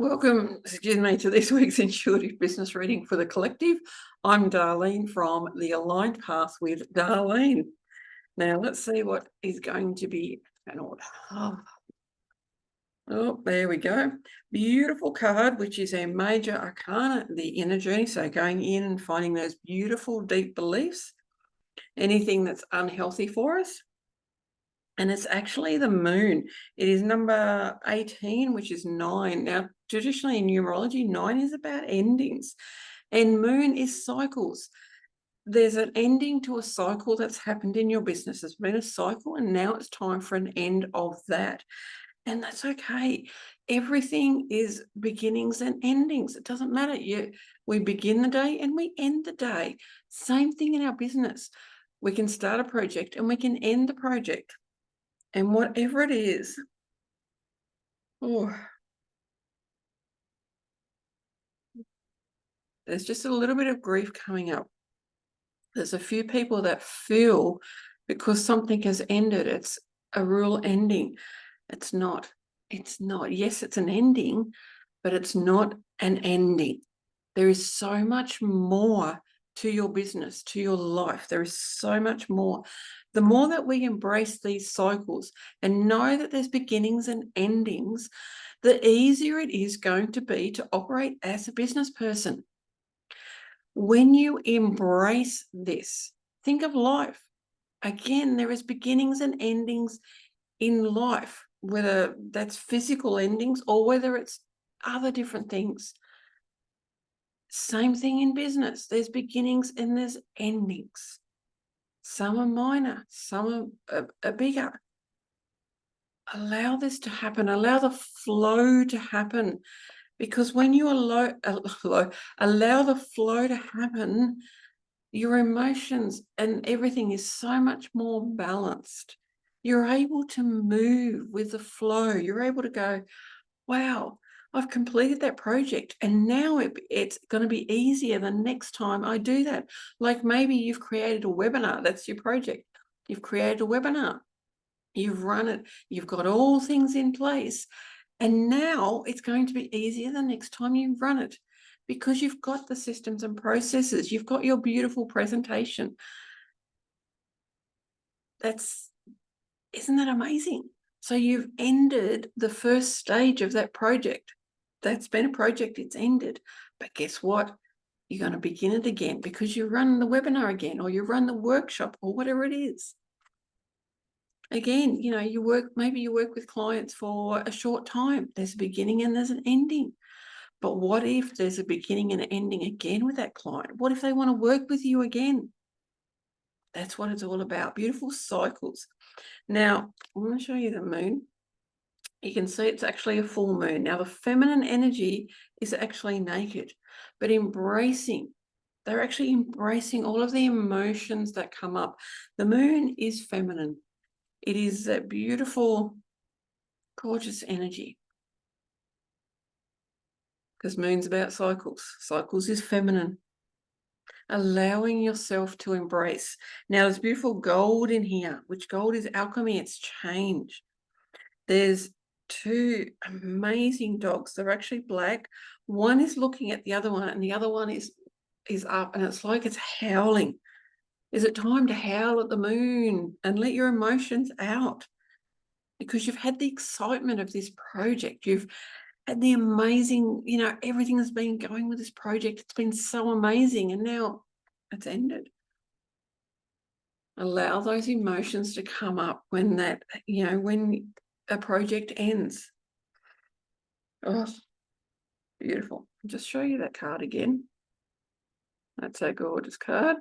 Welcome, excuse me, to this week's intuitive business reading for the collective. I'm Darlene from The Aligned Path with Darlene. Now, let's see what is going to be. Oh, there we go. Beautiful card, which is a major arcana, the inner journey. So going in and finding those beautiful, deep beliefs, anything that's unhealthy for us. And it's actually the moon. It is number 18, which is 9. Now, traditionally in numerology, 9 is about endings, and moon is cycles. There's an ending to a cycle that's happened in your business. There's been a cycle, and now it's time for an end of that. And that's okay. Everything is beginnings and endings. It doesn't matter. We begin the day and we end the day. Same thing in our business. We can start a project and we can end the project. And whatever it is, there's just a little bit of grief coming up. There's a few people that feel because something has ended, it's a real ending. It's not. It's not. Yes, it's an ending, but it's not an ending. There is so much more to your business, to your life. There is so much more. The more that we embrace these cycles and know that there's beginnings and endings, the easier it is going to be to operate as a business person. When you embrace this, think of life. Again, there is beginnings and endings in life, whether that's physical endings or whether it's other different things. Same thing in business. There's beginnings and there's endings. Some are minor, some are bigger. Allow this to happen. Allow the flow to happen. Because when you allow the flow to happen, your emotions and everything is so much more balanced. You're able to move with the flow. You're able to go, wow, I've completed that project, and now it's going to be easier the next time I do that. Like maybe you've created a webinar. That's your project. You've created a webinar. You've run it. You've got all things in place. And now it's going to be easier the next time you run it because you've got the systems and processes. You've got your beautiful presentation. Isn't that amazing? So you've ended the first stage of that project. That's been a project, it's ended. But guess what? You're going to begin it again because you run the webinar again, or you run the workshop, or whatever it is. Again, maybe you work with clients for a short time. There's a beginning and there's an ending. But what if there's a beginning and an ending again with that client? What if they want to work with you again? That's what it's all about. Beautiful cycles. Now, I'm going to show you the moon. You can see it's actually a full moon. Now, the feminine energy is actually naked, but they're actually embracing all of the emotions that come up. The moon is feminine. It is that beautiful, gorgeous energy. Because moon's about cycles. Cycles is feminine. Allowing yourself to embrace. Now, there's beautiful gold in here, which gold is alchemy. It's change. There's two amazing dogs. They're actually black. One is looking at the other one, and the other one is up, and it's like it's howling. Is it time to howl at the moon and let your emotions out? Because you've had the excitement of this project. You've had the amazing, everything has been going with this project. It's been so amazing, and now it's ended. Allow those emotions to come up when when a project ends. Oh, beautiful. I'll just show you that card again. That's a gorgeous card.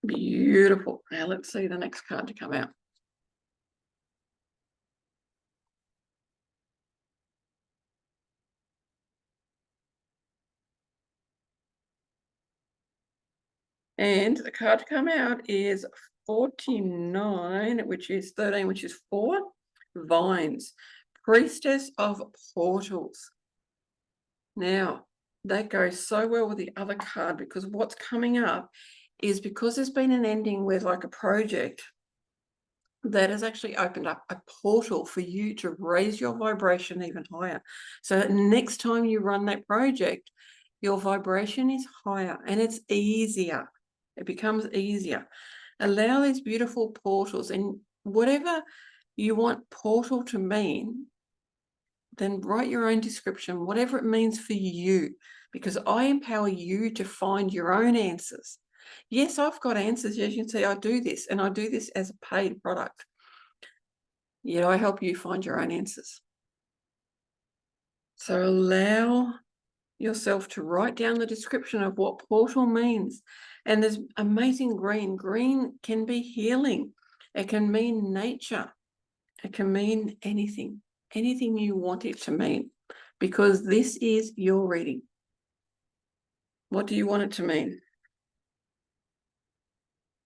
Beautiful. Now let's see the next card to come out. And the card to come out is 49, which is 13, which is 4 vines. Priestess of portals. Now, that goes so well with the other card, because what's coming up is, because there's been an ending with like a project, that has actually opened up a portal for you to raise your vibration even higher. So that next time you run that project, your vibration is higher and it's easier. It becomes easier. Allow these beautiful portals, and whatever you want portal to mean, then write your own description, whatever it means for you, because I empower you to find your own answers. Yes, I've got answers. As you can see, I do this, and I do this as a paid product. Yet I help you find your own answers. So allow yourself to write down the description of what portal means. And there's amazing green. Green can be healing. It can mean nature. It can mean anything you want it to mean, because this is your reading. What do you want it to mean?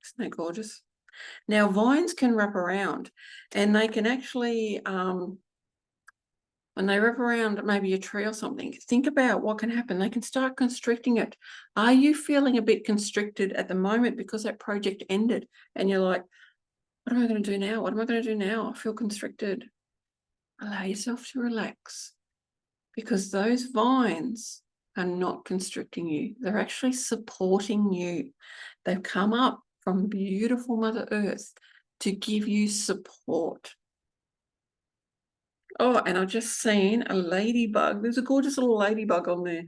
Isn't that gorgeous? Now, vines can wrap around, and they can actually, when they wrap around maybe a tree or something, think about what can happen. They can start constricting it. Are you feeling a bit constricted at the moment because that project ended and you're like, what am I going to do now? What am I going to do now? I feel constricted. Allow yourself to relax, because those vines are not constricting you. They're actually supporting you. They've come up from beautiful Mother Earth to give you support. Oh, and I've just seen a ladybug. There's a gorgeous little ladybug on there.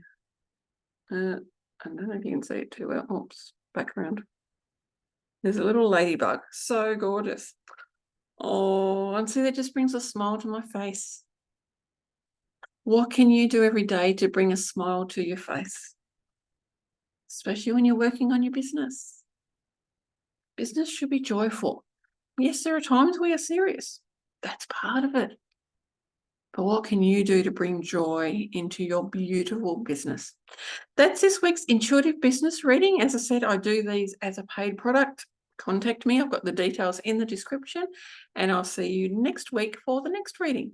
I don't know if you can see it too well. Oops, background. There's a little ladybug. So gorgeous. Oh, and see, that just brings a smile to my face. What can you do every day to bring a smile to your face? Especially when you're working on your business. Business should be joyful. Yes, there are times we are serious. That's part of it. But what can you do to bring joy into your beautiful business? That's this week's intuitive business reading. As I said, I do these as a paid product. Contact me. I've got the details in the description, and I'll see you next week for the next reading.